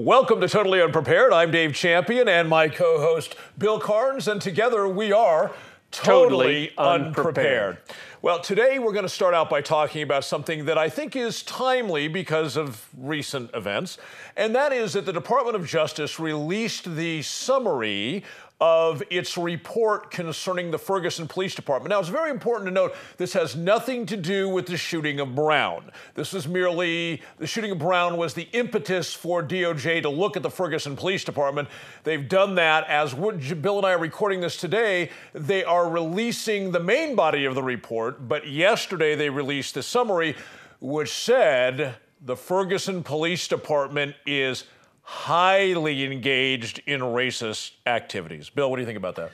Welcome to Totally Unprepared. I'm Dave Champion and my co-host Bill Carns, and together we are Totally Unprepared. Well, today we're going to start out by talking about something that I think is timely because of recent events, and that is that the Department of Justice released the summary of its report concerning the Ferguson Police Department. Now, it's very important to note this has nothing to do with the shooting of Brown. This was merely, the shooting of Brown was the impetus for DOJ to look at the Ferguson Police Department. They've done that. As Bill and I are recording this today, they are releasing the main body of the report, but yesterday they released the summary, which said the Ferguson Police Department is highly engaged in racist activities. Bill, what do you think about that?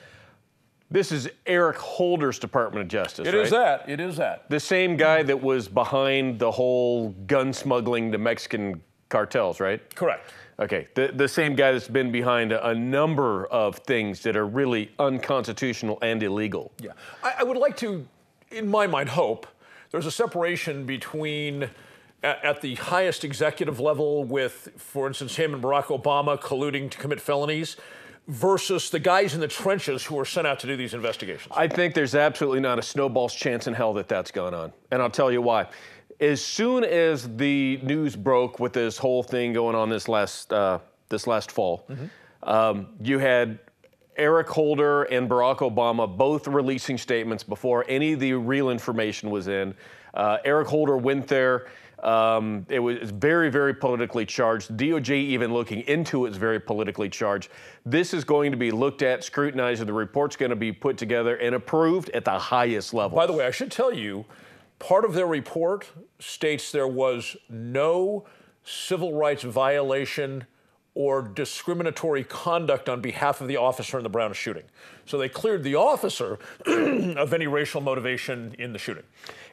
This is Eric Holder's Department of Justice, right? It is that. The same guy that was behind the whole gun smuggling to Mexican cartels, right? Correct. Okay, the same guy that's been behind a number of things that are really unconstitutional and illegal. Yeah, I would like to, in my mind, hope there's a separation between at the highest executive level with, for instance, him and Barack Obama colluding to commit felonies versus the guys in the trenches who are sent out to do these investigations. I think there's absolutely not a snowball's chance in hell that that's going on. And I'll tell you why. As soon as the news broke with this whole thing going on this last fall, you had Eric Holder and Barack Obama both releasing statements before any of the real information was in. Eric Holder went there. It was very, very politically charged. DOJ even looking into it is very politically charged. This is going to be looked at, scrutinized, and the report's going to be put together and approved at the highest level. By the way, I should tell you, part of their report states there was no civil rights violation or discriminatory conduct on behalf of the officer in the Brown shooting. So they cleared the officer of any racial motivation in the shooting.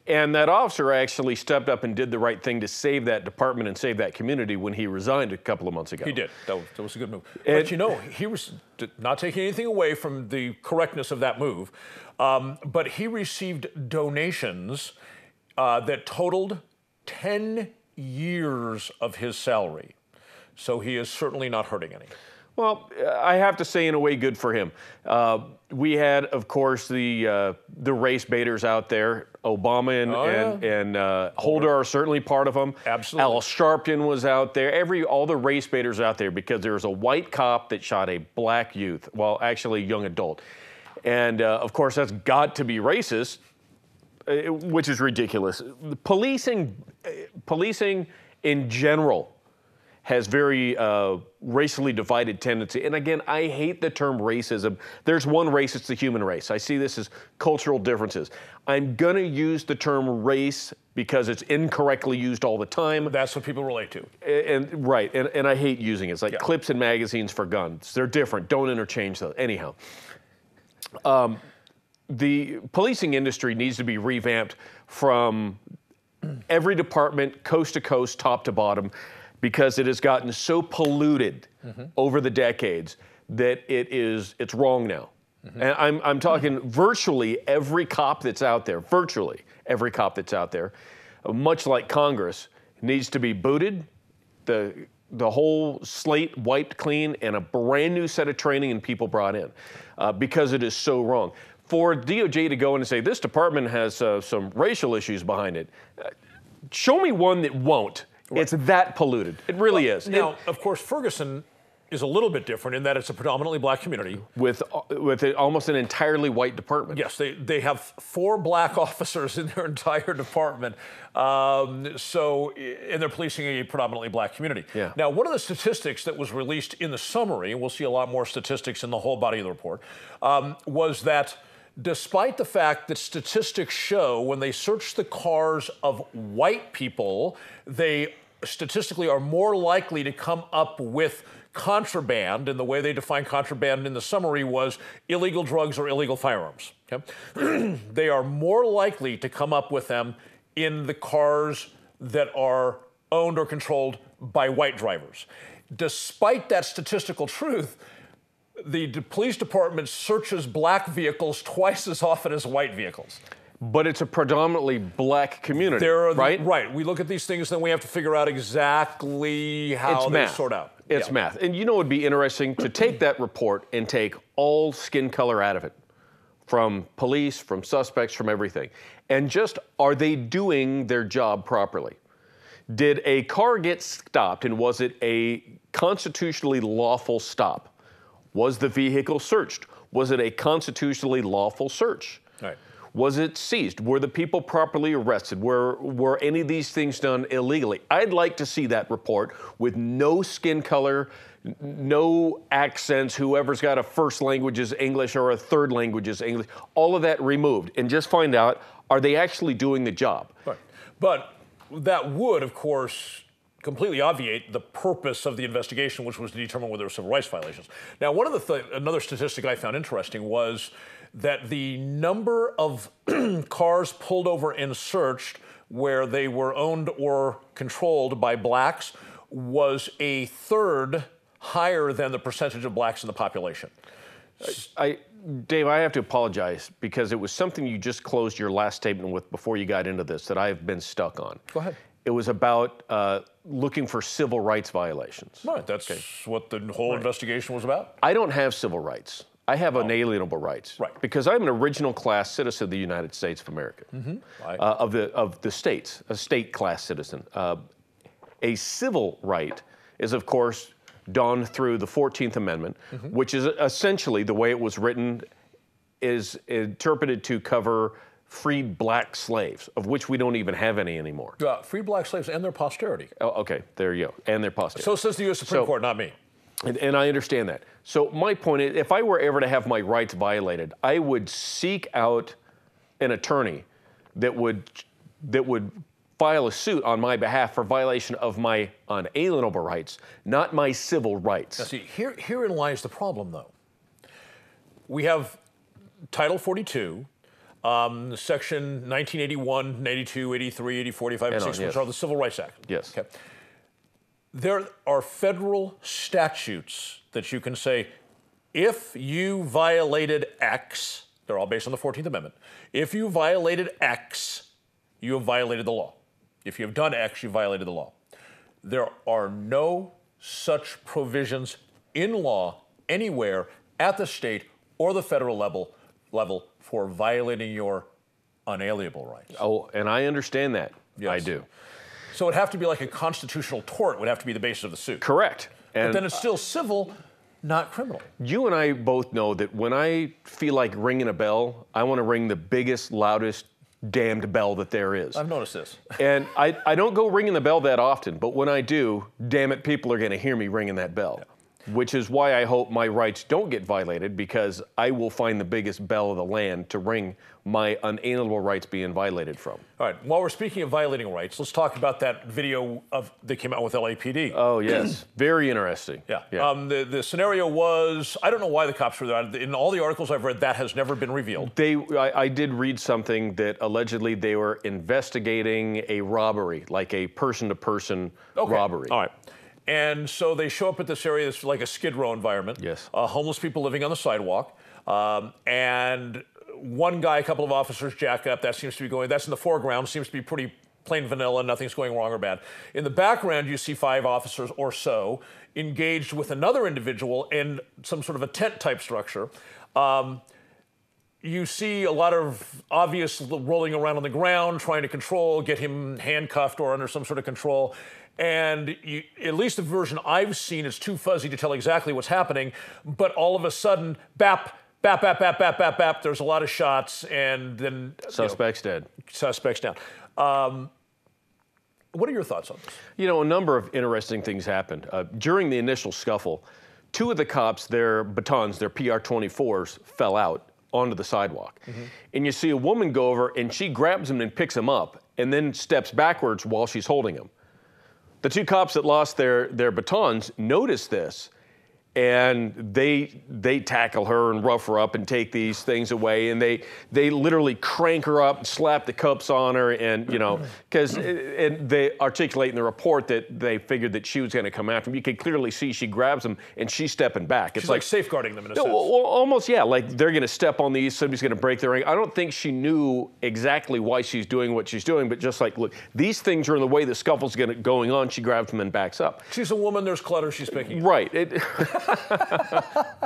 And that officer actually stepped up and did the right thing to save that department and save that community when he resigned a couple of months ago. He did. That was a good move. But you know, he was not taking anything away from the correctness of that move, but he received donations that totaled 10 years of his salary. So he is certainly not hurting any. Well, I have to say, in a way, good for him. We had, of course, the race baiters out there. Obama and Holder are certainly part of them. Absolutely. Al Sharpton was out there. All the race baiters out there, because there was a white cop that shot a black youth, well, actually a young adult. And, of course, that's got to be racist, which is ridiculous. Policing in general has very racially divided tendency. And again, I hate the term racism. There's one race, it's the human race. I see this as cultural differences. I'm gonna use the term race because it's incorrectly used all the time. That's what people relate to. And I hate using it. It's like clips in magazines for guns. They're different, don't interchange those. Anyhow, the policing industry needs to be revamped from every department, coast to coast, top to bottom, because it has gotten so polluted over the decades that it's wrong now. And I'm talking virtually every cop that's out there, much like Congress, needs to be booted, the whole slate wiped clean, and a brand new set of training and people brought in, because it is so wrong. For DOJ to go in and say, this department has some racial issues behind it, show me one that won't. It's that polluted. It really is. Now, of course, Ferguson is a little bit different in that it's a predominantly black community. With almost an entirely white department. Yes, they have 4 black officers in their entire department. And they're policing a predominantly black community. Yeah. Now, one of the statistics that was released in the summary, and we'll see a lot more statistics in the whole body of the report, was that despite the fact that statistics show when they search the cars of white people, they statistically are more likely to come up with contraband, and the way they define contraband in the summary was illegal drugs or illegal firearms. Okay? They are more likely to come up with them in the cars that are owned or controlled by white drivers. Despite that statistical truth, the police department searches black vehicles twice as often as white vehicles. but it's a predominantly black community, right? Right. We look at these things, then we have to figure out exactly how they sort out. It's math. And you know, it'd be interesting to take that report and take all skin color out of it, from police, from suspects, from everything. And just, are they doing their job properly? Did a car get stopped, and was it a constitutionally lawful stop? Was the vehicle searched? Was it a constitutionally lawful search? Right. Was it seized? Were the people properly arrested? Were any of these things done illegally? I'd like to see that report with no skin color, no accents, whoever's got a first language is English or a third language is English, all of that removed, and just find out, are they actually doing the job? Right. But that would, of course, completely obviate the purpose of the investigation, which was to determine whether there were civil rights violations. Now, another statistic I found interesting was that the number of cars pulled over and searched where they were owned or controlled by blacks was a third higher than the percentage of blacks in the population. Dave, I have to apologize because it was something you just closed your last statement with before you got into this that I've been stuck on. Go ahead. It was about looking for civil rights violations. Right, that's what the whole investigation was about. I don't have civil rights. I have unalienable rights. Right. Because I'm an original class citizen of the United States of America, of the states, a state class citizen. A civil right is, of course, done through the 14th Amendment, which is essentially, the way it was written, is interpreted to cover freed black slaves, of which we don't even have any anymore. Free black slaves and their posterity. Oh, okay, there you go, and their posterity. So says the U.S. Supreme Court, not me. And I understand that. So my point is, if I were ever to have my rights violated, I would seek out an attorney that would file a suit on my behalf for violation of my unalienable rights, not my civil rights. Now see, herein lies the problem, though. We have Title 42, Section 1981, 82, 83, 84, 85, and 86, which are the Civil Rights Act. Yes. Okay. There are federal statutes that you can say, if you violated X, they're all based on the 14th Amendment, if you violated X, you have violated the law. If you have done X, you violated the law. There are no such provisions in law anywhere at the state or the federal level for violating your unalienable rights. Oh, and I understand that. Yes. I do. So it'd have to be like a constitutional tort would have to be the basis of the suit. Correct. But then it's still civil, not criminal. You and I both know that when I feel like ringing a bell, I want to ring the biggest, loudest, damned bell that there is. I've noticed this. And I don't go ringing the bell that often, but when I do, damn it, people are going to hear me ringing that bell. Yeah. Which is why I hope my rights don't get violated, because I will find the biggest bell of the land to ring my unalienable rights being violated from. All right, while we're speaking of violating rights, let's talk about that video that came out with LAPD. Oh, yes. Very interesting. Yeah. The scenario was, I don't know why the cops were there. In all the articles I've read, that has never been revealed. I did read something that allegedly they were investigating a robbery, like a person-to-person robbery. All right. And so they show up at this area that's like a Skid Row environment. Yes. Homeless people living on the sidewalk. And one guy, a couple of officers jack up. That seems to be going, that's in the foreground, seems to be pretty plain vanilla, nothing's going wrong or bad. In the background, you see 5 officers or so engaged with another individual in some sort of a tent-type structure. You see a lot of obvious rolling around on the ground, trying to control, get him handcuffed or under some sort of control. And at least the version I've seen is too fuzzy to tell exactly what's happening, but all of a sudden, bap, bap, bap, bap, bap, bap, bap, there's a lot of shots, and then... Suspect's dead. Suspect's down. What are your thoughts on this? You know, a number of interesting things happened. During the initial scuffle, 2 of the cops, their batons, their PR-24s, fell out onto the sidewalk. And you see a woman go over, and she grabs him and picks him up, and then steps backwards while she's holding him. The 2 cops that lost their batons noticed this, and they tackle her and rough her up and take these things away, and they literally crank her up and slap the cuffs on her, and because they articulate in the report that they figured that she was going to come after him. You can clearly see she grabs him and she's stepping back. She's like safeguarding them in a sense. Well, almost, yeah. Like they're going to step on these, somebody's going to break their ring. I don't think she knew exactly why she's doing what she's doing, but just like, look, these things are in the way the scuffle's going on. She grabs them and backs up. She's a woman. There's clutter. She's picking. Right.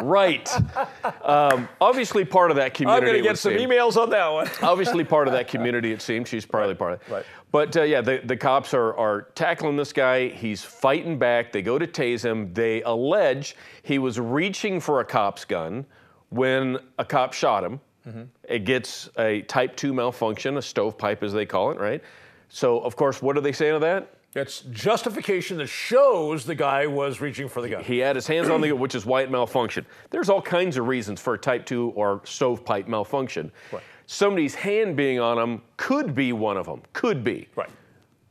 Right. Obviously part of that community. I'm going to get some emails on that one. Obviously part of that community, it seems. She's probably part of it. Right. But yeah, the cops are tackling this guy. He's fighting back. They go to tase him. They allege he was reaching for a cop's gun when a cop shot him. Mm-hmm. It gets a type 2 malfunction, a stovepipe as they call it, right? So, of course, what do they say to that? It's justification that shows the guy was reaching for the gun. He had his hands on the gun, which is why it malfunctioned. There's all kinds of reasons for a type 2 or stovepipe malfunction. Right. Somebody's hand being on him could be one of them. Could be. Right.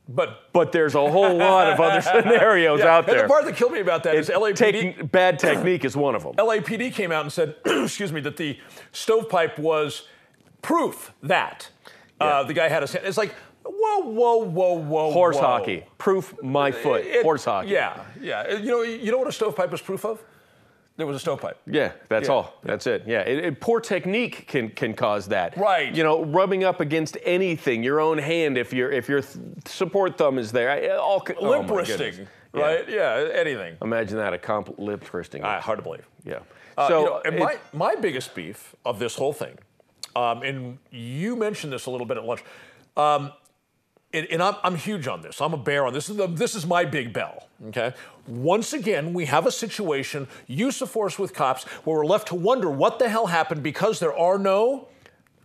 But there's a whole lot of other scenarios out there. And the part that killed me about that is LAPD. Bad technique is one of them. LAPD came out and said, excuse me, that the stovepipe was proof that the guy had his hand. It's like, whoa. Horse hockey. Proof my foot. Horse hockey. Yeah. You know what a stovepipe is proof of? There was a stovepipe. Yeah, that's all. That's it. Yeah, poor technique can cause that. Right. Rubbing up against anything, your own hand, if your support thumb is there. Lip wristing, right? Yeah, anything. Imagine that, lip wristing. Hard to believe. Yeah. My biggest beef of this whole thing, and you mentioned this a little bit at lunch, and I'm huge on this. I'm a bear on this. This is my big bell, okay? Once again, we have a situation, use of force with cops, where we're left to wonder what the hell happened because there are no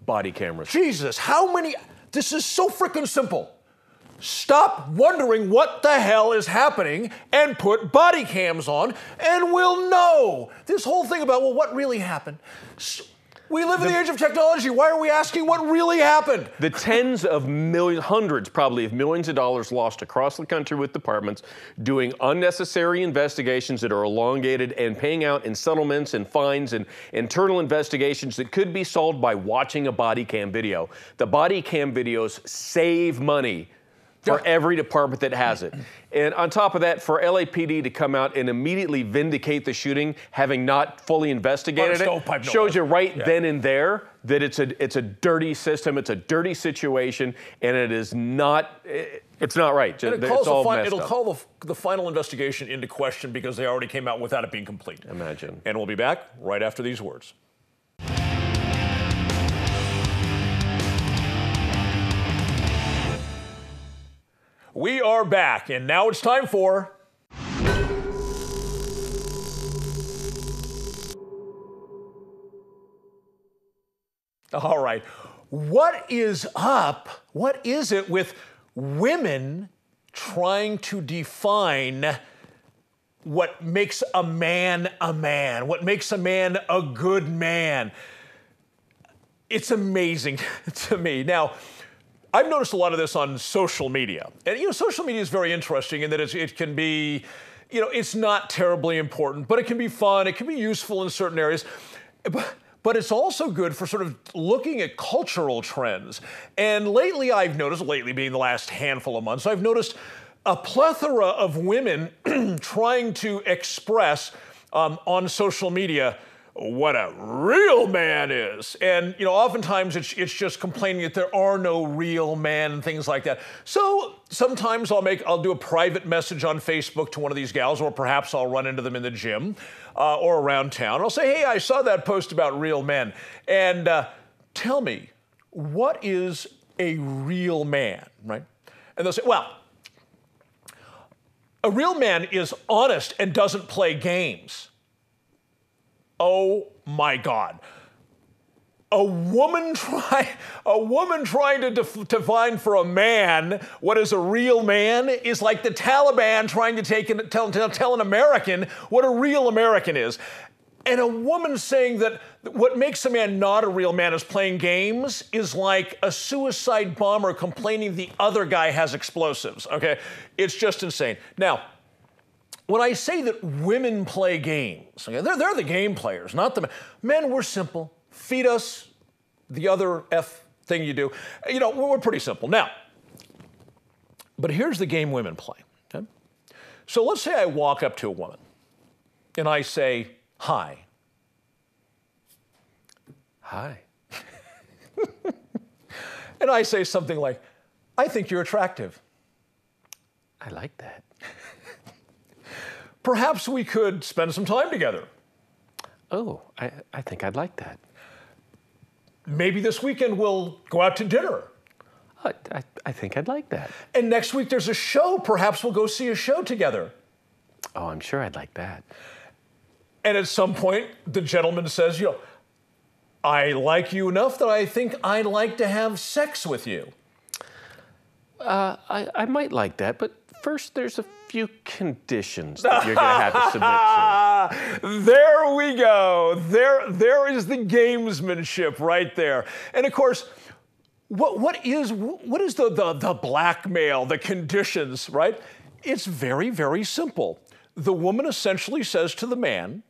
body cameras. Jesus, how many? This is so freaking simple. Stop wondering what the hell is happening and put body cams on, and we'll know. This whole thing about, well, what really happened? We live in the age of technology. Why are we asking what really happened? The tens of millions, hundreds probably of millions of dollars lost across the country with departments doing unnecessary investigations that are elongated and paying out in settlements and fines and internal investigations that could be solved by watching a body cam video. The body cam videos save money for every department that has it. And on top of that, for LAPD to come out and immediately vindicate the shooting, having not fully investigated it, shows you then and there that it's a dirty system, it's a dirty situation, and it is not, it's not right. It's all messed up. It'll call the final investigation into question because they already came out without it being complete. Imagine. And we'll be back right after these words. We are back, and now it's time for... All right. What is up? What is it with women trying to define what makes a man, what makes a man a good man? It's amazing to me. Now, I've noticed a lot of this on social media. And, social media is very interesting in that it can be, it's not terribly important, but it can be fun. It can be useful in certain areas. But it's also good for sort of looking at cultural trends. And lately being the last handful of months, I've noticed a plethora of women trying to express on social media what a real man is. And, oftentimes it's just complaining that there are no real men and things like that. So sometimes I'll do a private message on Facebook to one of these gals, or perhaps I'll run into them in the gym or around town. I'll say, hey, I saw that post about real men. And tell me, what is a real man, right? And they'll say, well, a real man is honest and doesn't play games. Oh my God. A woman trying to define for a man what is a real man is like the Taliban trying to tell an American what a real American is. And a woman saying that what makes a man not a real man is playing games is like a suicide bomber complaining the other guy has explosives, okay? It's just insane. Now, when I say that women play games, okay, they're the game players, not the men. Men, we're simple. Feed us the other F thing you do. You know, we're pretty simple. Now, but here's the game women play. Okay? So let's say I walk up to a woman and I say, hi. Hi. And I say something like, I think you're attractive. I like that. Perhaps we could spend some time together. Oh, I think I'd like that. Maybe this weekend we'll go out to dinner. I think I'd like that. And next week there's a show. Perhaps we'll go see a show together. Oh, I'm sure I'd like that. And at some point, the gentleman says, you know, I like you enough that I think I'd like to have sex with you. I might like that, but first there's a few conditions that you're going to have to submit to. There we go. There is the gamesmanship right there. And of course, what is the blackmail, the conditions, right? It's very, very simple. The woman essentially says to the man,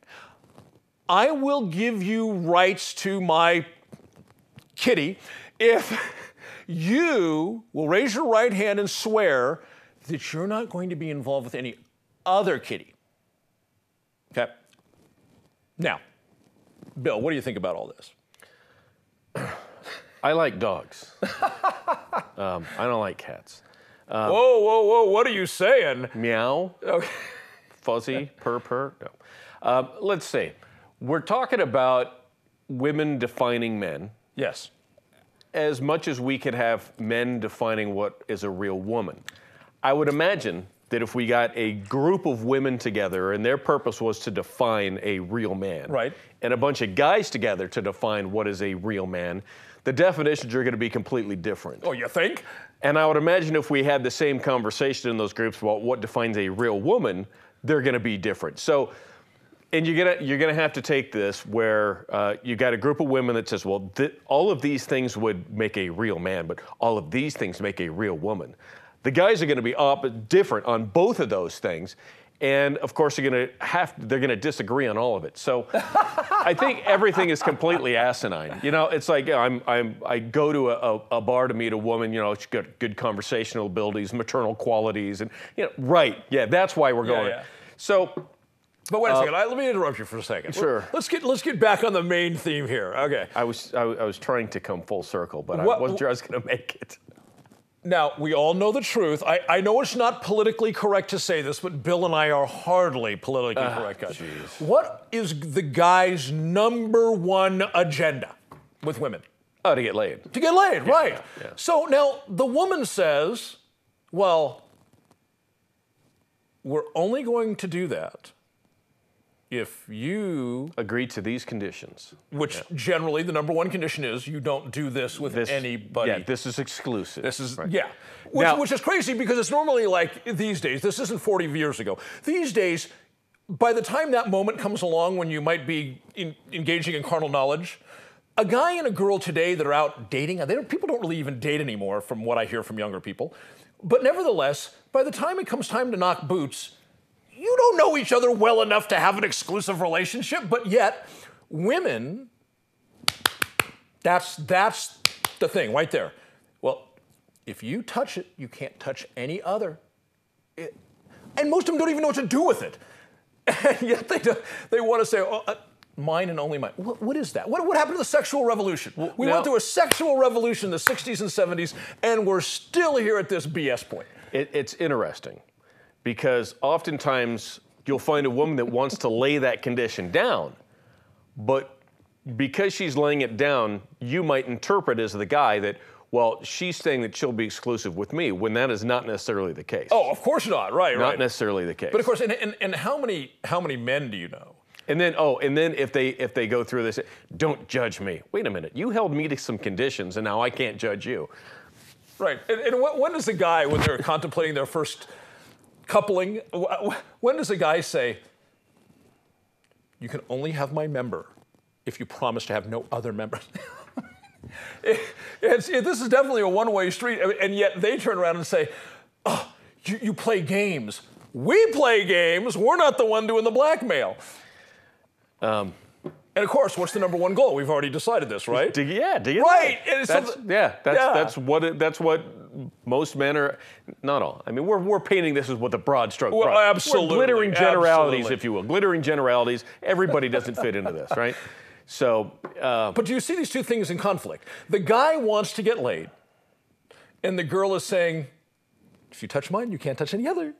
I will give you rights to my kitty if you will raise your right hand and swear that you're not going to be involved with any other kitty. Okay? Now, Bill, what do you think about all this? I like dogs. I don't like cats. Whoa, what are you saying? Meow. Okay. Fuzzy, purr. No. Let's see. We're talking about women defining men. Yes. As much as we could have men defining what is a real woman. I would imagine that if we got a group of women together and their purpose was to define a real man, right, and a bunch of guys together to define what is a real man, the definitions are going to be completely different. Oh, you think? And I would imagine if we had the same conversation in those groups about what defines a real woman, they're going to be different. So, and you're gonna have to take this where you got a group of women that says, well, all of these things would make a real man, but all of these things make a real woman. The guys are going to be different on both of those things, and of course they're going to disagree on all of it. So I think everything is completely asinine. You know, it's like I go to a bar to meet a woman. You know, she's got good conversational abilities, maternal qualities, and you know, right? Yeah, that's why we're going. Yeah. So. But wait a second. Let me interrupt you for a second. Sure. Let's get back on the main theme here. Okay. I was trying to come full circle, but I wasn't sure I was going to make it. Now, we all know the truth. I know it's not politically correct to say this, but Bill and I are hardly politically correct guys. What is the guy's number one agenda with women? Oh, to get laid. To get laid, yeah, right. Yeah. So now the woman says, well, we're only going to do that if you agree to these conditions. Which generally the number one condition is you don't do this with anybody. Yeah, this is exclusive. This is, right. Yeah. Which is crazy because it's normally like these days, this isn't 40 years ago. These days, by the time that moment comes along when you might be engaging in carnal knowledge, a guy and a girl today that are out dating, people don't really even date anymore from what I hear from younger people. But nevertheless, by the time it comes time to knock boots, you don't know each other well enough to have an exclusive relationship, but yet women, that's the thing right there. Well, if you touch it, you can't touch any other. And most of them don't even know what to do with it. And yet they want to say, oh, mine and only mine. What is that? What happened to the sexual revolution? We went through a sexual revolution in the 60s and 70s, and we're still here at this BS point. It's interesting. Because oftentimes you'll find a woman that wants to lay that condition down, but because she's laying it down, you might interpret as the guy that, well, she's saying that she'll be exclusive with me, when that is not necessarily the case. Oh, of course not. Right. Not necessarily the case. But of course, and how many men do you know? And then if they go through this, don't judge me. Wait a minute, you held me to some conditions, and now I can't judge you. Right. And when does a guy, when they're contemplating their first coupling, when does a guy say, you can only have my member if you promise to have no other members? This is definitely a one-way street, and yet they turn around and say, oh, you play games. We play games. We're not the one doing the blackmail. And of course, what's the number one goal? We've already decided this, right? Do you right. That's what most men are. Not all. I mean, we're painting this as with a broad stroke. Well, absolutely. We're glittering generalities, absolutely. if you will. Glittering generalities. Everybody doesn't fit into this, right? So. But do you see these two things in conflict? The guy wants to get laid, and the girl is saying, "If you touch mine, you can't touch any other."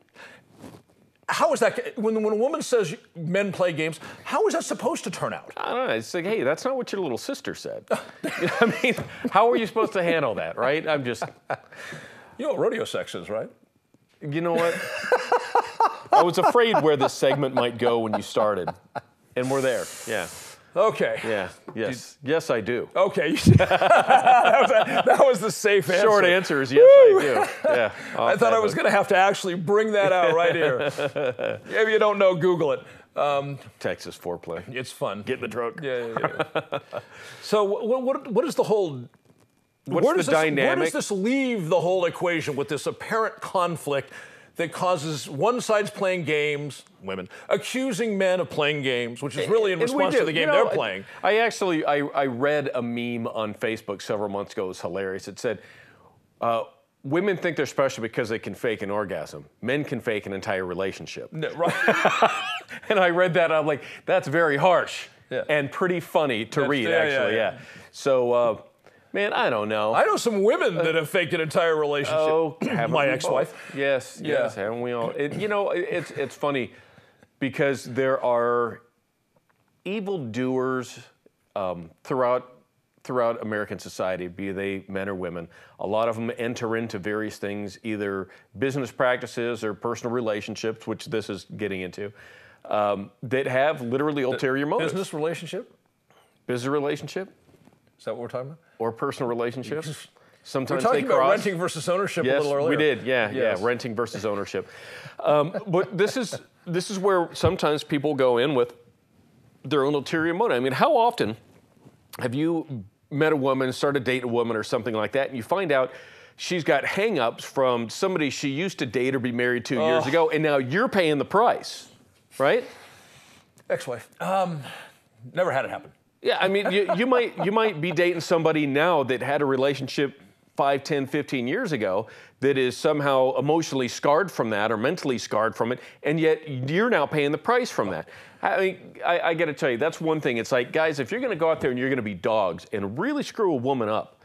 How is that, when a woman says men play games, how is that supposed to turn out? I don't know. It's like, hey, that's not what your little sister said. I mean, how are you supposed to handle that, right? I'm just. You know what rodeo sex is, right? You know what? I was afraid where this segment might go when you started. And we're there, yeah. Okay. Yeah, yes, I do. Okay. that was the safe answer. Short answer is yes, I do. Yeah. I thought I was going to have to actually bring that out right here. If you don't know, Google it. Texas foreplay. It's fun. Get in the truck. Yeah. So what is the whole... What's the dynamic? Where does this leave the whole equation with this apparent conflict that causes one side's playing games, women, accusing men of playing games, which is really in response to the game they're playing. I read a meme on Facebook several months ago. It was hilarious. It said, women think they're special because they can fake an orgasm. Men can fake an entire relationship. No, right. And I read that, I'm like, that's very harsh and pretty funny to read, actually, yeah. So, man, I don't know. I know some women that have faked an entire relationship. Oh, my ex-wife. Yes, haven't we all? It's funny because there are evildoers throughout American society, be they men or women. A lot of them enter into various things, either business practices or personal relationships, which this is getting into, that have literally ulterior motives. Business relationship? Business relationship? Is that what we're talking about? Or personal relationships. Sometimes we're talking they cross. about renting versus ownership a little earlier. We did, yeah, renting versus ownership. But this is where sometimes people go in with their own ulterior motive. I mean, how often have you met a woman, started dating a woman or something like that, and you find out she's got hang-ups from somebody she used to date or be married to years ago, and now you're paying the price, right? Ex-wife. Never had it happen. Yeah, I mean, you might be dating somebody now that had a relationship 5, 10, 15 years ago that is somehow emotionally scarred from that or mentally scarred from it, and yet you're now paying the price from that. I mean, I got to tell you, that's one thing. It's like, guys, if you're going to go out there and you're going to be dogs and really screw a woman up,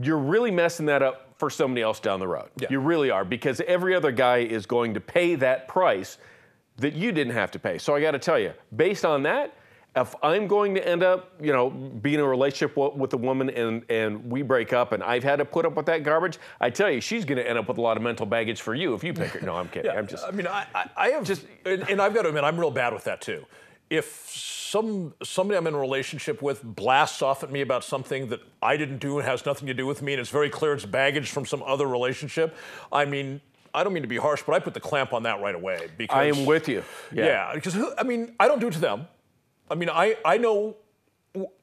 you're really messing that up for somebody else down the road. Yeah. You really are, because every other guy is going to pay that price that you didn't have to pay. So I got to tell you, based on that, if I'm going to end up, being in a relationship with a woman and we break up and I've had to put up with that garbage, I tell you, she's going to end up with a lot of mental baggage for you if you pick her. No, I'm kidding. I mean, I have just, and I've got to admit, I'm real bad with that too. If somebody I'm in a relationship with blasts off at me about something that I didn't do and has nothing to do with me, and it's very clear it's baggage from some other relationship, I mean, I don't mean to be harsh, but I put the clamp on that right away. Because, I am with you. Yeah, because, I mean, I don't do it to them. I mean, I know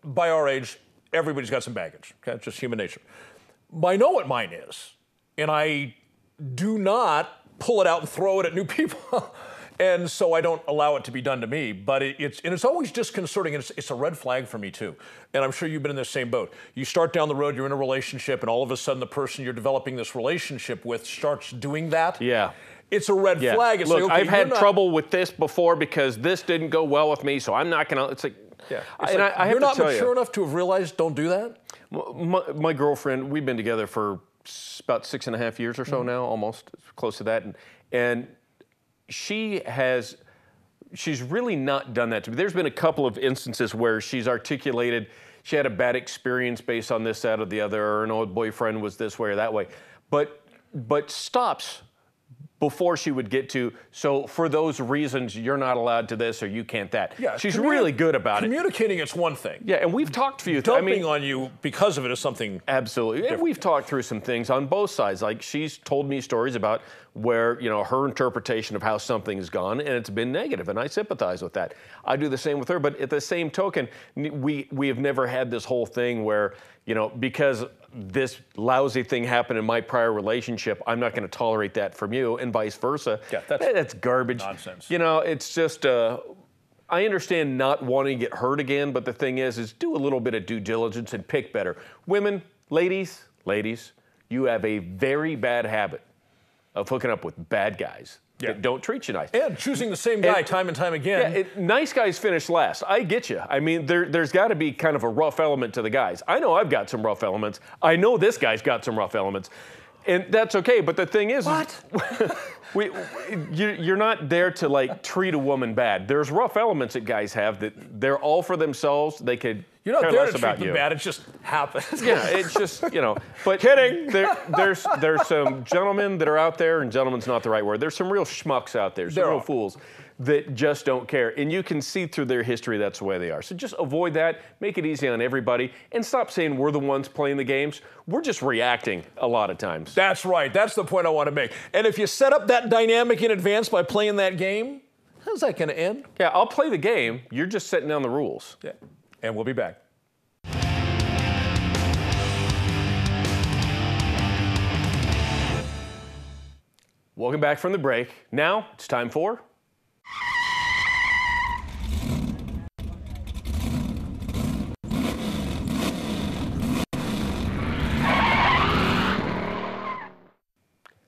by our age, everybody's got some baggage. Okay, it's just human nature. But I know what mine is, and I do not pull it out and throw it at new people. And so I don't allow it to be done to me. But it's always disconcerting, and it's a red flag for me too. And I'm sure you've been in the same boat. You start down the road, you're in a relationship, and all of a sudden the person you're developing this relationship with starts doing that. Yeah. It's a red flag. It's look, like, okay, I've had trouble with this before because this didn't go well with me, so I'm not going to. It's like, you're not mature enough to have realized don't do that? My girlfriend, we've been together for about 6.5 years or so now, almost close to that. And she's really not done that to me. There's been a couple of instances where she's articulated she had a bad experience based on this, that, or the other, or an old boyfriend was this way or that way. But stops before she would get to, so for those reasons, you're not allowed to this or you can't that. Yeah, she's really good about it. Communicating, it's one thing. Yeah, and we've talked to you. Dumping on you because of it is something absolutely different. And we've talked through some things on both sides. Like, she's told me stories about where, her interpretation of how something's gone, and it's been negative, and I sympathize with that. I do the same with her, but at the same token, we have never had this whole thing where, because this lousy thing happened in my prior relationship, I'm not going to tolerate that from you, and vice versa. Yeah, that's garbage. Nonsense. You know, it's just, I understand not wanting to get hurt again, but the thing is do a little bit of due diligence and pick better. Women, ladies, you have a very bad habit of hooking up with bad guys that don't treat you nice. And choosing the same guy time and time again. Yeah, nice guys finish last. I get you. I mean, there's got to be kind of a rough element to the guys. I know I've got some rough elements. I know this guy's got some rough elements. And that's okay, but the thing is, you're not there to like treat a woman bad. There's rough elements that guys have that they're all for themselves. They could You're not care there less to about treat them you. bad. It just happens. Yeah, it's just, you know. But Kidding. There's some gentlemen that are out there, and gentlemen's not the right word. There's some real schmucks out there, some real fools that just don't care. And you can see through their history that's the way they are. So just avoid that, make it easy on everybody, and stop saying we're the ones playing the games. We're just reacting a lot of times. That's right. That's the point I want to make. And if you set up that dynamic in advance by playing that game, how's that going to end? Yeah, I'll play the game. You're just setting down the rules. Yeah. And we'll be back. Welcome back from the break. Now it's time for...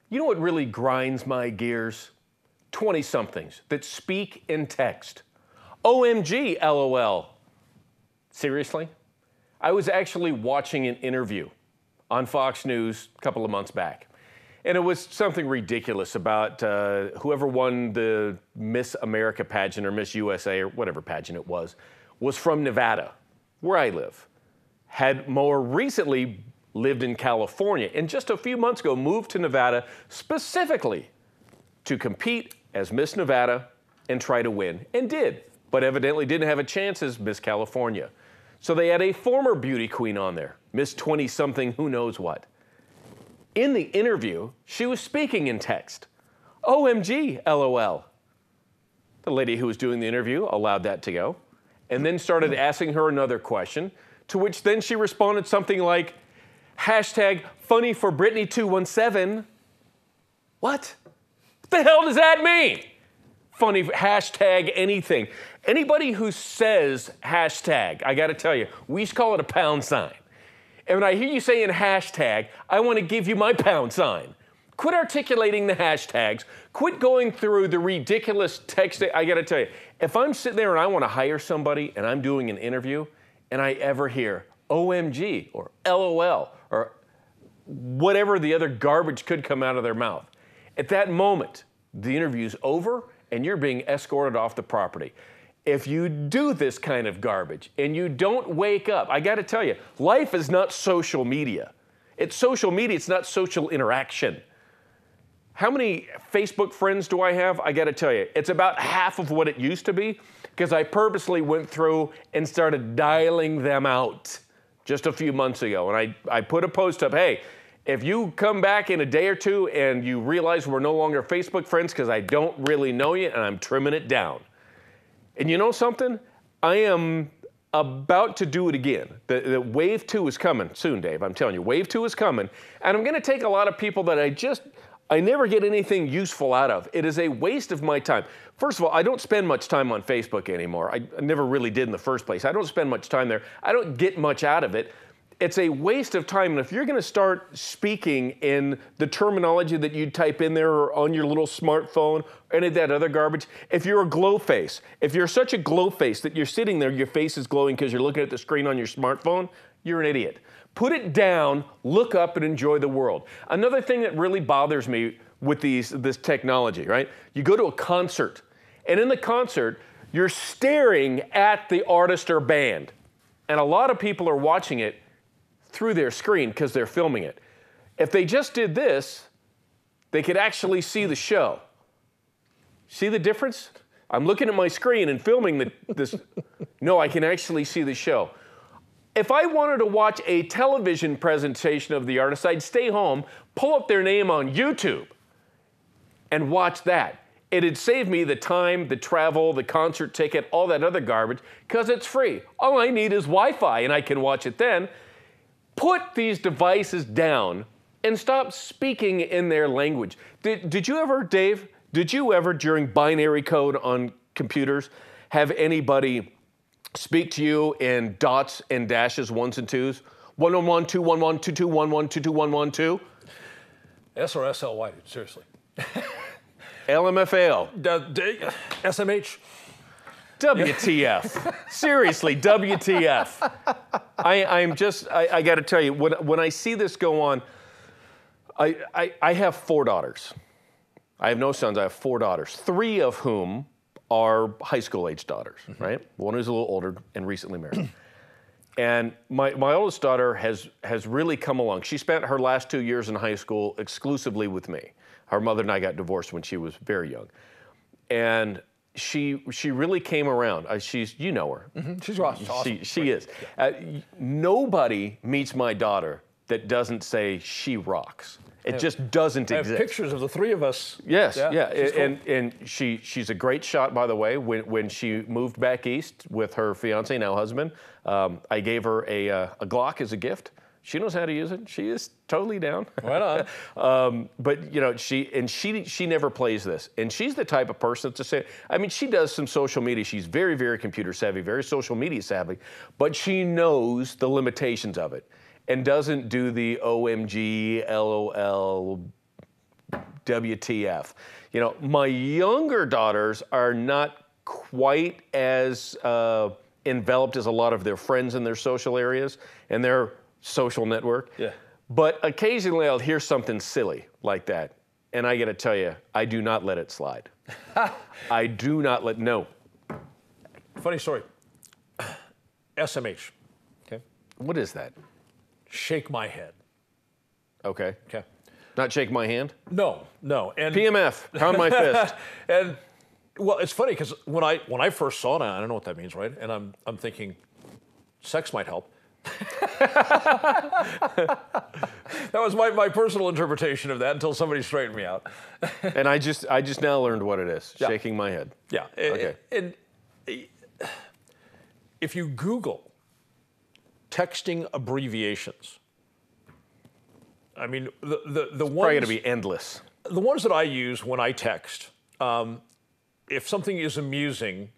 You know what really grinds my gears? 20-somethings that speak in text. OMG, LOL. Seriously? I was actually watching an interview on Fox News a couple of months back. And it was something ridiculous about whoever won the Miss America pageant or Miss USA or whatever pageant it was from Nevada, where I live. Had more recently lived in California, and just a few months ago moved to Nevada specifically to compete as Miss Nevada and try to win, and did, but evidently didn't have a chance as Miss California. So they had a former beauty queen on there, Miss 20-something who knows what. In the interview, she was speaking in text. OMG, LOL. The lady who was doing the interview allowed that to go, and then started asking her another question, to which then she responded something like, hashtag funny for Britney 217. What? What the hell does that mean? Funny, hashtag anything. Anybody who says hashtag, I gotta tell you, we used to call it a pound sign. And when I hear you saying hashtag, I wanna give you my pound sign. Quit articulating the hashtags. Quit going through the ridiculous text. I gotta tell you, if I'm sitting there and I wanna hire somebody and I'm doing an interview and I ever hear OMG or LOL or whatever the other garbage could come out of their mouth, at that moment, the interview's over and you're being escorted off the property. If you do this kind of garbage and you don't wake up, I gotta tell you, life is not social media. It's social media, it's not social interaction. How many Facebook friends do I have? I gotta tell you, it's about half of what it used to be because I purposely went through and started dialing them out just a few months ago. And I put a post up, hey, if you come back in a day or two and you realize we're no longer Facebook friends because I don't really know you and I'm trimming it down. And you know something? I am about to do it again. The wave 2 is coming soon, Dave. I'm telling you, wave 2 is coming. And I'm gonna take a lot of people that I never get anything useful out of. It is a waste of my time. First of all, I don't spend much time on Facebook anymore. I never really did in the first place. I don't spend much time there. I don't get much out of it. It's a waste of time. And if you're gonna start speaking in the terminology that you type in there or on your little smartphone, or any of that other garbage, if you're a glow face, if you're such a glow face that you're sitting there, your face is glowing because you're looking at the screen on your smartphone, you're an idiot. Put it down, look up, and enjoy the world. Another thing that really bothers me with this technology, right? You go to a concert, and in the concert, you're staring at the artist or band. And a lot of people are watching it through their screen because they're filming it. If they just did this, they could actually see the show. See the difference? I'm looking at my screen and filming this. No, I can actually see the show. If I wanted to watch a television presentation of the artist, I'd stay home, pull up their name on YouTube, and watch that. It'd save me the time, the travel, the concert ticket, all that other garbage, because it's free. All I need is Wi-Fi, and I can watch it then. Put these devices down and stop speaking in their language. Did you ever, Dave, during binary code on computers, have anybody speak to you in dots and dashes, ones and twos? 111, 211, 2211, 22112? S or SLY, seriously. LMFAO. SMH. WTF. Seriously, WTF. I got to tell you, when I see this go on, I have 4 daughters. I have no sons, I have 4 daughters, 3 of whom are high school age daughters, right? One who's a little older and recently married. And my oldest daughter has really come along. She spent her last 2 years in high school exclusively with me. Her mother and I got divorced when she was very young. And she really came around. You know her. Mm-hmm. She's awesome. She is. Nobody meets my daughter that doesn't say she rocks. It just doesn't exist. I have pictures of the 3 of us. Yes, yeah. Cool. And she's a great shot, by the way. When she moved back east with her fiance, now husband, I gave her a Glock as a gift. She knows how to use it. She is totally down. Right on. But you know, she never plays this, and she's the type of person to say. I mean, she does some social media. She's very, very computer savvy, very social media savvy, but she knows the limitations of it, and doesn't do the OMG, LOL, WTF. You know, my younger daughters are not quite as enveloped as a lot of their friends in their social areas and their social network. Yeah. But occasionally I'll hear something silly like that. And I got to tell you, I do not let it slide. I do not let, no. Funny story. SMH. Okay. What is that? Shake my head. Okay. Okay. Not shake my hand? No. And PMF, pound my fist. And well, it's funny because when I first saw that, I don't know what that means, right? And I'm thinking, sex might help. That was my personal interpretation of that until somebody straightened me out. And I just now learned what it is. Yeah. Shaking my head. Yeah. Okay. And if you Google texting abbreviations, I mean the ones probably going to be endless. The ones that I use when I text, if something is amusing,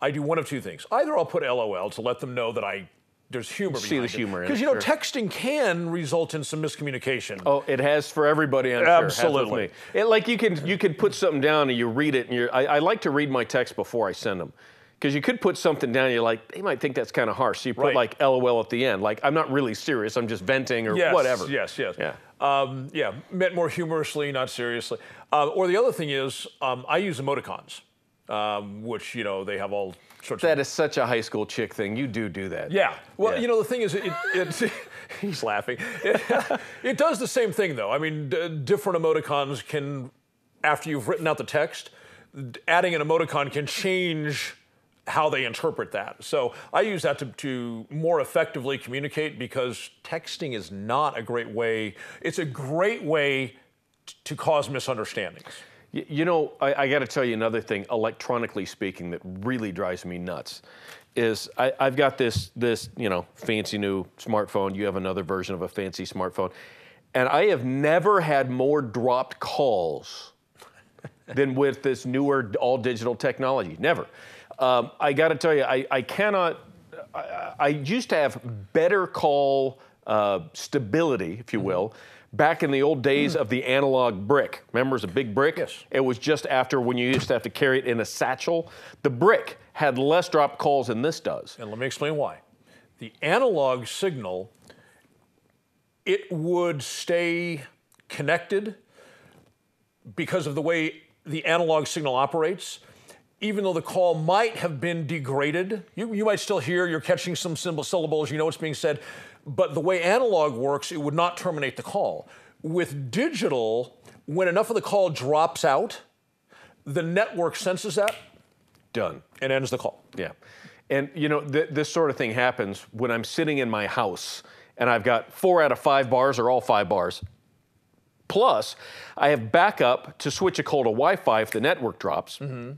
I do one of 2 things. Either I'll put LOL to let them know that there's humor behind it. See the humor in it. Because, you know, texting can result in some miscommunication. Oh, it has for everybody, I'm Absolutely. sure. Absolutely. Like you could put something down and you read it, and I like to read my text before I send them. Because you could put something down and you're like, they might think that's kind of harsh. So you put like LOL at the end. Like, I'm not really serious, I'm just venting or whatever. Yes. Yeah. Meant more humorously, not seriously. Or the other thing is, I use emoticons, which, you know, they have all sorts of... That is such a high school chick thing. You do that. Yeah. Well, you know, the thing is, he's laughing. It does the same thing, though. I mean, different emoticons can, after you've written out the text, adding an emoticon can change how they interpret that. So I use that to more effectively communicate, because texting is not a great way. It's a great way to cause misunderstandings. You know, I got to tell you another thing, electronically speaking, that really drives me nuts, is I've got this you know, fancy new smartphone. You have another version of a fancy smartphone. And I have never had more dropped calls than with this newer all-digital technology. Never. I got to tell you, I used to have better call stability, if you will, back in the old days of the analog brick. Remember, it was a big brick? Yes. It was just after when you used to have to carry it in a satchel. The brick had less dropped calls than this does. And let me explain why. The analog signal, it would stay connected because of the way the analog signal operates. Even though the call might have been degraded, you might still hear, you're catching some syllables, you know what's being said, but the way analog works, it would not terminate the call. With digital, when enough of the call drops out, the network senses that. Done. And ends the call. Yeah. And you know, this sort of thing happens when I'm sitting in my house and I've got 4 out of 5 bars or all 5 bars. Plus, I have backup to switch a call to Wi-Fi if the network drops. Mm-hmm.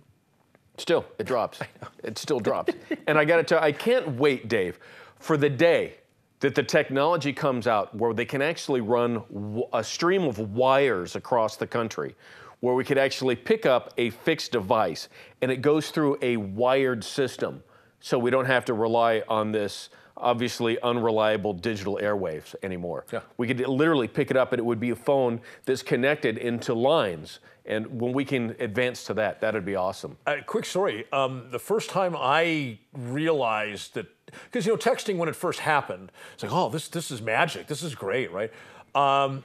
Still, it drops. It still drops. And I got to tell you, I can't wait, Dave, for the day that the technology comes out where they can actually run a stream of wires across the country, where we could actually pick up a fixed device and it goes through a wired system. So we don't have to rely on this obviously unreliable digital airwaves anymore. Yeah. We could literally pick it up and it would be a phone that's connected into lines. And when we can advance to that, that'd be awesome. Quick story. The first time I realized that, because, you know, texting when it first happened, it's like, oh, this is magic. This is great, right? And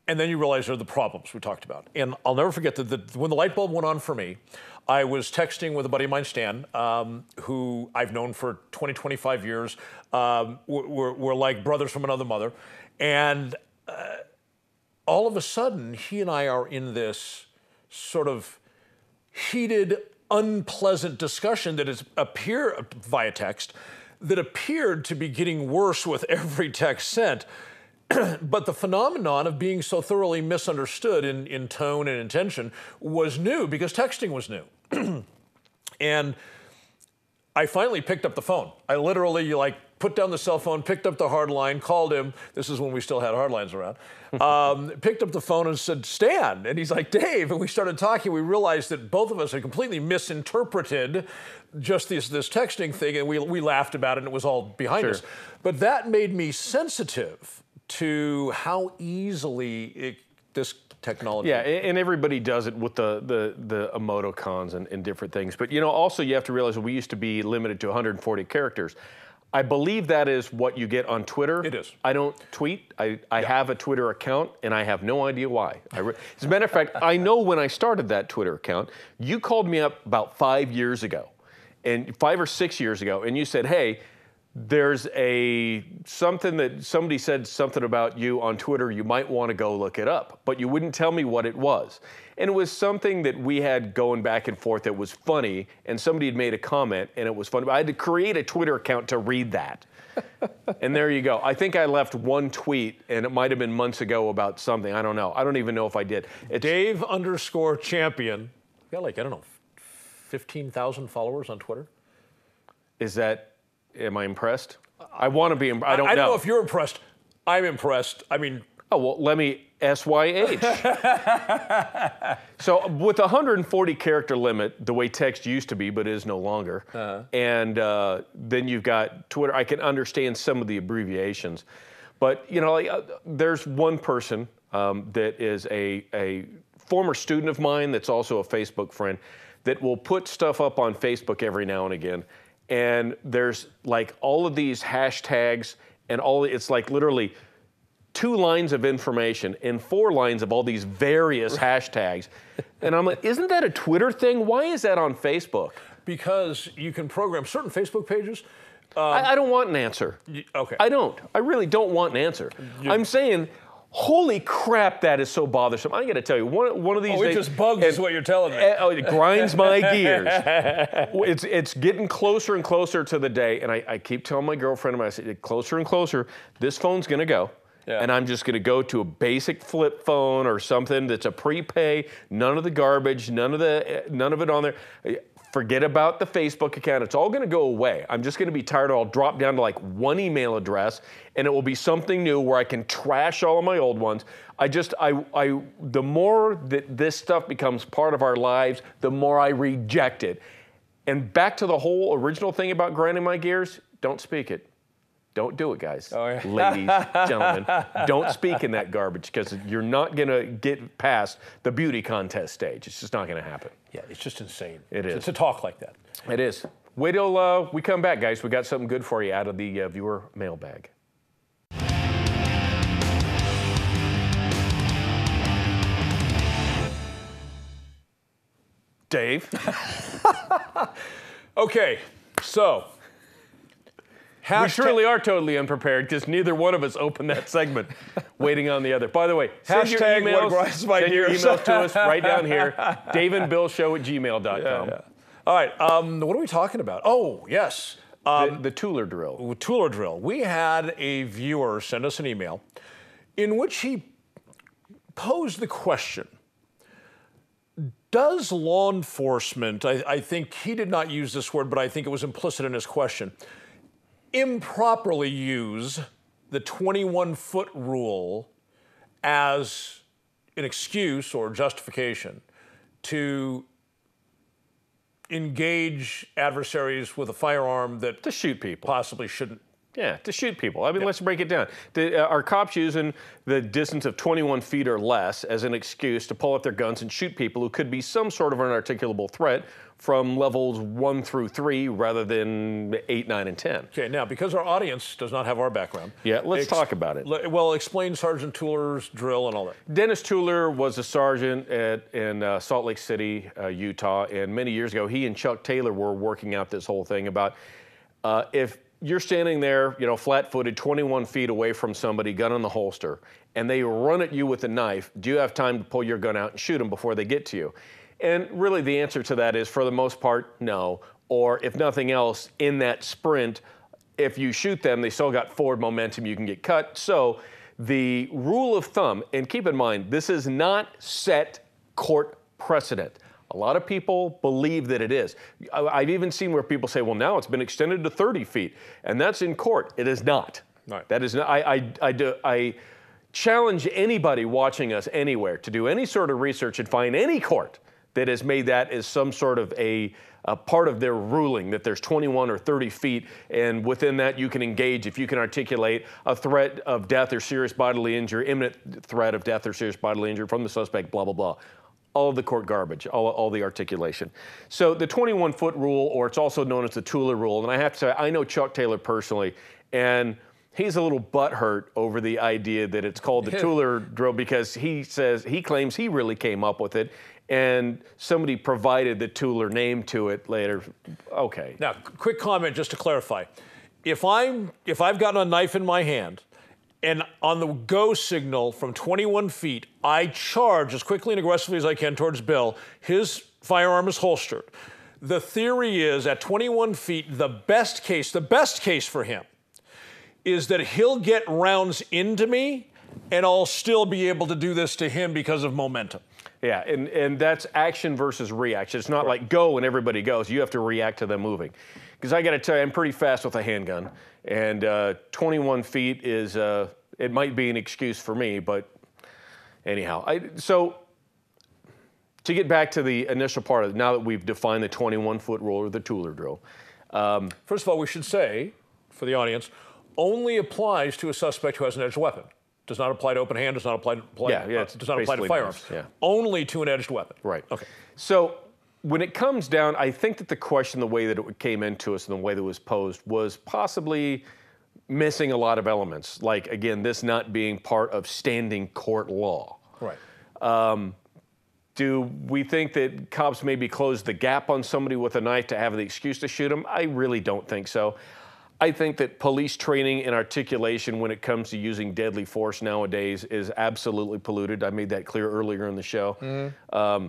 then you realize there are the problems we talked about. And I'll never forget that when the light bulb went on for me, I was texting with a buddy of mine, Stan, who I've known for 20, 25 years. We're like brothers from another mother. And all of a sudden, he and I are in this sort of heated, unpleasant discussion that has appeared via text that appeared to be getting worse with every text sent. But the phenomenon of being so thoroughly misunderstood in tone and intention was new because texting was new. And I finally picked up the phone. I literally put down the cell phone, picked up the hard line, called him. This is when we still had hard lines around. Picked up the phone and said, Stan. And he's like, Dave. And we started talking. We realized that both of us had completely misinterpreted just this texting thing. And we laughed about it and it was all behind us. But that made me sensitive to how easily this technology. Yeah, and everybody does it with the emoticons and different things. But, you know, also you have to realize we used to be limited to 140 characters. I believe that is what you get on Twitter. It is. I don't tweet. I have a Twitter account, and I have no idea why. As a matter of fact, I know when I started that Twitter account, you called me up about 5 years ago, and 5 or 6 years ago, and you said, hey, there's something that somebody said something about you on Twitter, you might want to go look it up, but you wouldn't tell me what it was. And it was something that we had going back and forth that was funny, and somebody had made a comment and it was funny. I had to create a Twitter account to read that. And there you go. I think I left one tweet, and it might have been months ago about something. I don't know. I don't even know if I did. It's Dave_champion. Got I don't know, 15,000 followers on Twitter. Is that... Am I impressed? I want to be. I don't know. I don't know if you're impressed. I'm impressed. I mean. Oh, well, let me SYH. So with a 140 character limit, the way text used to be, but is no longer, and then you've got Twitter. I can understand some of the abbreviations, but you know, there's one person that is a former student of mine that's also a Facebook friend that will put stuff up on Facebook every now and again. And there's like all of these hashtags and it's like literally 2 lines of information and 4 lines of all these various hashtags. And I'm like, isn't that a Twitter thing? Why is that on Facebook? Because you can program certain Facebook pages. I don't want an answer. Okay. I don't. I really don't want an answer. I'm saying, holy crap, that is so bothersome. I got to tell you, one of these days... it just bugs is what you're telling me. It grinds my gears. It's getting closer and closer to the day, and I keep telling my girlfriend, I say, closer and closer, this phone's going to go, and I'm just going to go to a basic flip phone or something that's a prepay, none of the garbage, none of it on there. Forget about the Facebook account. It's all going to go away. I'm just going to be tired. I'll drop down to like one email address, and it will be something new where I can trash all of my old ones. The more that this stuff becomes part of our lives, the more I reject it. And back to the whole original thing about grinding my gears, don't speak it. Don't do it, guys. Oh, yeah. Ladies, gentlemen, don't speak in that garbage because you're not going to get past the beauty contest stage. It's just not going to happen. Yeah, it's just insane. It is. To talk like that. It is. Wait till we come back, guys. We got something good for you out of the viewer mailbag. Dave? Okay, so... We surely are totally unprepared because neither one of us opened that segment waiting on the other. By the way, send your emails to us right down here, daveandbillshow@gmail.com. All right, what are we talking about? Oh, yes. The Tueller drill. Tueller drill. We had a viewer send us an email in which he posed the question, does law enforcement, I think he did not use this word, but I think it was implicit in his question, improperly use the 21-foot rule as an excuse or justification to engage adversaries with a firearm that to shoot people possibly shouldn't. Yeah, to shoot people. I mean, let's break it down. Are cops using the distance of 21 feet or less as an excuse to pull out their guns and shoot people who could be some sort of an articulable threat from levels 1 through 3 rather than 8, 9, and 10? Okay, now, because our audience does not have our background. Yeah, let's talk about it. Well, explain Sergeant Tueller's drill and all that. Dennis Tueller was a sergeant in Salt Lake City, Utah, and many years ago, he and Chuck Taylor were working out this whole thing about if you're standing there, you know, flat-footed, 21 feet away from somebody, gun in the holster, and they run at you with a knife, do you have time to pull your gun out and shoot them before they get to you? And really the answer to that is, for the most part, no. Or if nothing else, in that sprint, if you shoot them, they still got forward momentum, you can get cut. So the rule of thumb, and keep in mind, this is not set court precedent. A lot of people believe that it is. I've even seen where people say, well, now it's been extended to 30 feet, and that's in court. It is not. Right. That is not. I challenge anybody watching us anywhere to do any sort of research and find any court that has made that as some sort of a part of their ruling, that there's 21 or 30 feet, and within that you can engage if you can articulate a threat of death or serious bodily injury, imminent threat of death or serious bodily injury from the suspect, blah, blah, blah. All of the court garbage, all the articulation. So the 21-foot rule, or it's also known as the Tueller rule, and I have to say, I know Chuck Taylor personally, and he's a little butthurt over the idea that it's called the Tueller drill because he claims he really came up with it, and somebody provided the Tueller name to it later. Okay. Now, quick comment just to clarify. If I've got a knife in my hand, and on the go signal from 21 feet, I charge as quickly and aggressively as I can towards Bill. His firearm is holstered. The theory is at 21 feet, the best case for him is that he'll get rounds into me and I'll still be able to do this to him because of momentum. Yeah, and that's action versus reaction. It's not like go and everybody goes. You have to react to them moving. Because I got to tell you, I'm pretty fast with a handgun, and 21 feet is, it might be an excuse for me, but anyhow. So to get back to the initial part of it, now that we've defined the 21-foot rule or the Tueller drill. First of all, we should say, for the audience, only applies to a suspect who has an edged weapon. Does not apply to open hand, does not apply to does not apply to firearms. Yeah. Only to an edged weapon. Right. Okay. So when it comes down, I think that the question, the way that it came into us and the way that it was posed was possibly missing a lot of elements. Like, again, this not being part of standing court law. Right. Do we think that cops maybe closed the gap on somebody with a knife to have the excuse to shoot them? I really don't think so. I think that police training and articulation when it comes to using deadly force nowadays is absolutely polluted. I made that clear earlier in the show. Mm-hmm.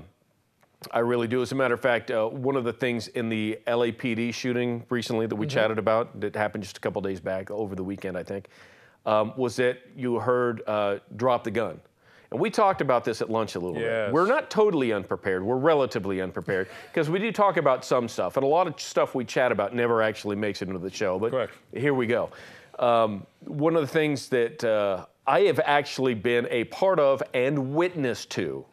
I really do. As a matter of fact, one of the things in the LAPD shooting recently that we chatted about, that happened just a couple days back, over the weekend, I think, was that you heard drop the gun. And we talked about this at lunch a little bit. We're not totally unprepared. We're relatively unprepared because we do talk about some stuff. And a lot of stuff we chat about never actually makes it into the show. But here we go. One of the things that I have actually been a part of and witness to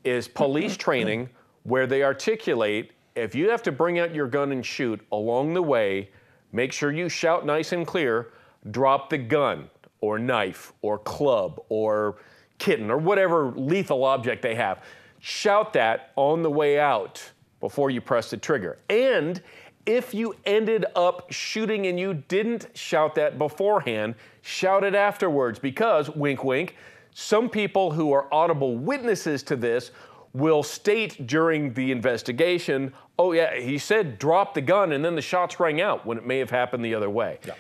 is police training where they articulate, if you have to bring out your gun and shoot along the way, make sure you shout nice and clear, drop the gun or knife or club or kitten or whatever lethal object they have. Shout that on the way out before you press the trigger. And if you ended up shooting and you didn't shout that beforehand, shout it afterwards because, wink, wink, some people who are audible witnesses to this will state during the investigation, oh yeah, he said drop the gun and then the shots rang out when it may have happened the other way. Yeah.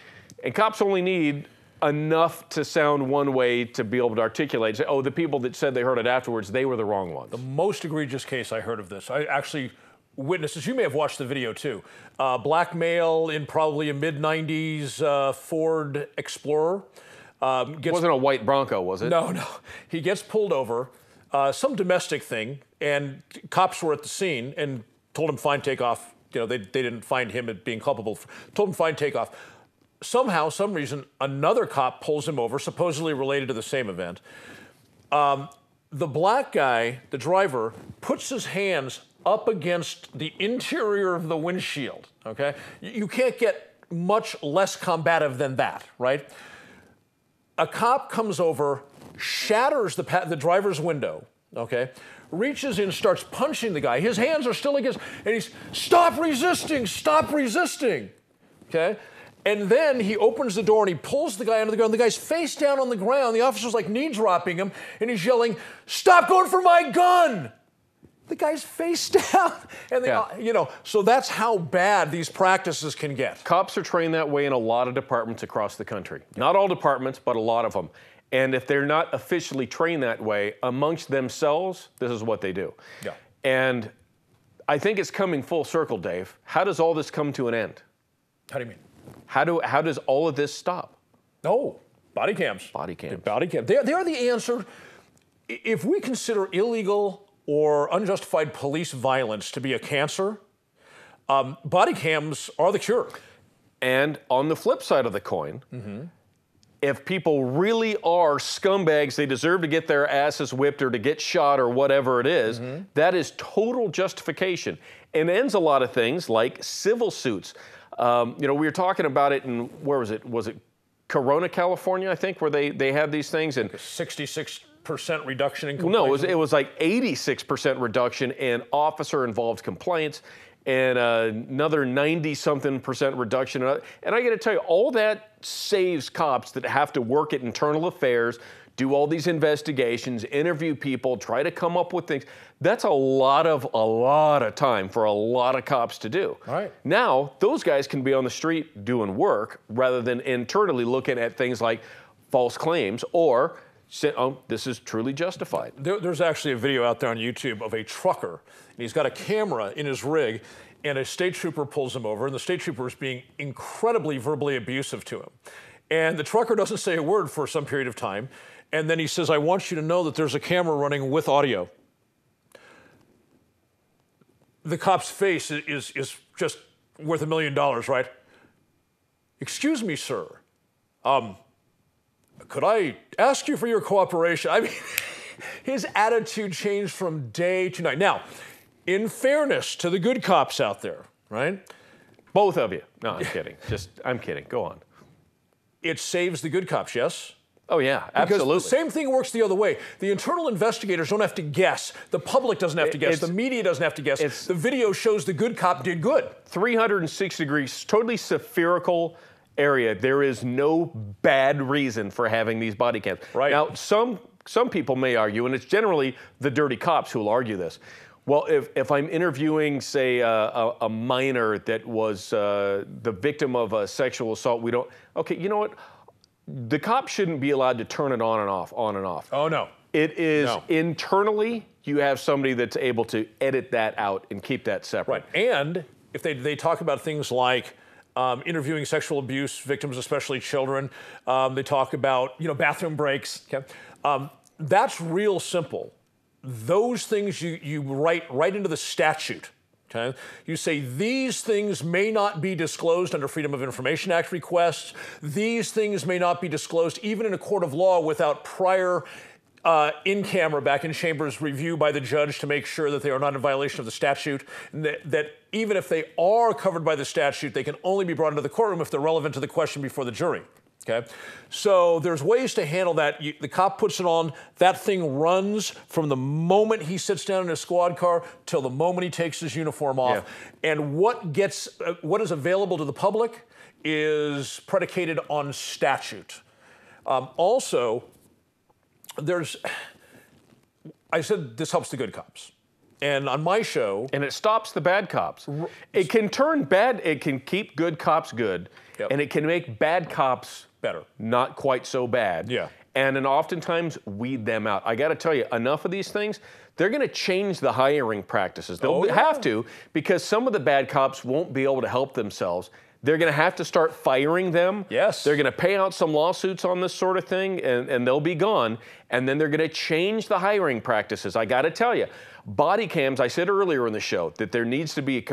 And cops only need enough to sound one way to be able to articulate, say, oh, the people that said they heard it afterwards, they were the wrong ones. The most egregious case I heard of this, I actually witnessed this. You may have watched the video too. Black male in probably a mid-90s Ford Explorer. Wasn't a white Bronco, was it? No, no. He gets pulled over, some domestic thing, and cops were at the scene and told him fine, take off. You know, they didn't find him as being culpable. Told him fine, take off. somehow, some reason, another cop pulls him over, supposedly related to the same event. The black guy, the driver, puts his hands up against the interior of the windshield, okay? You can't get much less combative than that, right? A cop comes over, shatters the driver's window, okay? Reaches in, starts punching the guy. His hands are still against, and he's, stop resisting, okay? And then he opens the door and he pulls the guy under the ground. The guy's face down on the ground. The officer's like knee dropping him, and he's yelling, stop going for my gun! The guy's face down. And you know, so that's how bad these practices can get. Cops are trained that way in a lot of departments across the country. Not all departments, but a lot of them. And if they're not officially trained that way amongst themselves, this is what they do. Yeah. And I think it's coming full circle, Dave. How does all this come to an end? How do you mean? How does all of this stop? Oh, body cams. Body cams. Body cams. They are the answer. If we consider illegal or unjustified police violence to be a cancer, body cams are the cure. And on the flip side of the coin, if people really are scumbags, they deserve to get their asses whipped or to get shot or whatever it is, that is total justification and ends a lot of things like civil suits. You know, we were talking about it in, where was it? Was it Corona, California, I think, where they had these things? And 66% reduction in complaints? No, it was like 86% reduction in officer-involved complaints and another 90-something% reduction. And I got to tell you, all that saves cops that have to work at internal affairs, do all these investigations, interview people, try to come up with things. That's a lot of time for a lot of cops to do. Right. Now, those guys can be on the street doing work rather than internally looking at things like false claims or say, oh, this is truly justified. There's actually a video out there on YouTube of a trucker, and he's got a camera in his rig, and a state trooper pulls him over, and the state trooper is being incredibly verbally abusive to him. And the trucker doesn't say a word for some period of time, and then he says, I want you to know that there's a camera running with audio. The cop's face is just worth $1 million, right? Excuse me, sir. Could I ask you for your cooperation? I mean, his attitude changed from day to night. Now, in fairness to the good cops out there, right? Both of you. No, I'm kidding. I'm kidding. Go on. It saves the good cops, yes? Oh, yeah, absolutely. Because the same thing works the other way. The internal investigators don't have to guess. The public doesn't have to guess. The media doesn't have to guess. The video shows the good cop did good. 360 degrees, totally spherical area. There is no bad reason for having these body cams. Right. Now, some people may argue, and it's generally the dirty cops who will argue this. Well, if I'm interviewing, say, a minor that was the victim of a sexual assault, we don't, okay, you know what? The cop shouldn't be allowed to turn it on and off, on and off. Oh, no. It is internally, you have somebody that's able to edit that out and keep that separate. Right, and if they talk about things like interviewing sexual abuse victims, especially children, they talk about, bathroom breaks. Okay? That's real simple. Those things you write right into the statute. Okay? You say these things may not be disclosed under Freedom of Information Act requests. These things may not be disclosed even in a court of law without prior in-camera, back in chambers, review by the judge to make sure that they are not in violation of the statute. And that even if they are covered by the statute, they can only be brought into the courtroom if they're relevant to the question before the jury. Okay, so there's ways to handle that. The cop puts it on. That thing runs from the moment he sits down in his squad car till the moment he takes his uniform off. Yeah. And what is available to the public is predicated on statute. Also, I said this helps the good cops. And on my show... And it stops the bad cops. It can turn bad, it can keep good cops good, and it can make bad cops better. Not quite so bad. Yeah. And then oftentimes weed them out. I got to tell you, enough of these things, they're going to change the hiring practices. They'll have to, because some of the bad cops won't be able to help themselves. They're going to have to start firing them. Yes. They're going to pay out some lawsuits on this sort of thing, and they'll be gone. And then they're going to change the hiring practices. I got to tell you, body cams, I said earlier in the show that there needs to be,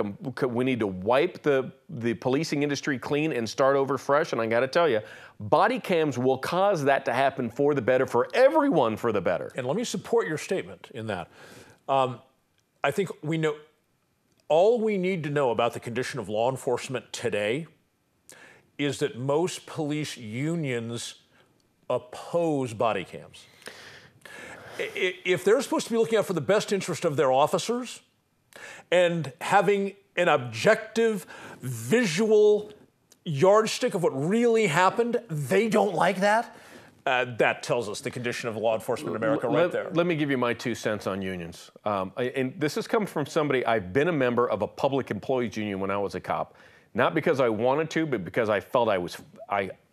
we need to wipe the policing industry clean and start over fresh. And I got to tell you, body cams will cause that to happen for the better, for everyone for the better. And let me support your statement in that. I think we know, all we need to know about the condition of law enforcement today is that most police unions oppose body cams. If they're supposed to be looking out for the best interest of their officers and having an objective, visual yardstick of what really happened, they don't like that. That tells us the condition of law enforcement in America right there. Let me give you my 2 cents on unions. And this has come from somebody, I've been a member of a public employees union when I was a cop. Not because I wanted to, but because I felt I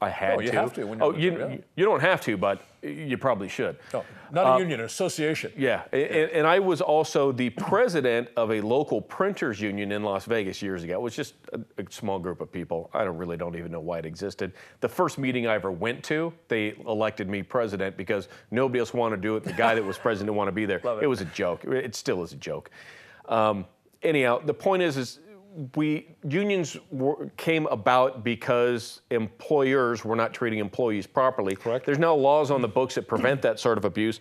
had to. You have to. When you're you don't have to, but you probably should. No, not a union, an association. Yeah, and I was also the president of a local printers union in Las Vegas years ago. It was just a small group of people. I don't even know why it existed. The first meeting I ever went to, they elected me president because nobody else wanted to do it. The guy that was president didn't want to be there. It was a joke. It still is a joke. Anyhow, the point is unions came about because employers were not treating employees properly. Correct. There's now laws on the books that prevent that sort of abuse.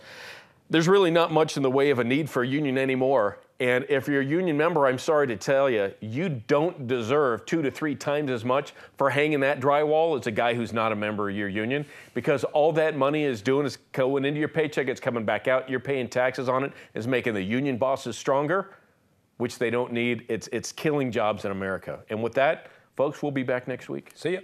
There's really not much in the way of a need for a union anymore. And if you're a union member, I'm sorry to tell you, you don't deserve 2 to 3 times as much for hanging that drywall as a guy who's not a member of your union, because all that money is doing is going into your paycheck, it's coming back out, you're paying taxes on it, it's making the union bosses stronger, which they don't need. It's killing jobs in America. And with that, folks, we'll be back next week. See ya.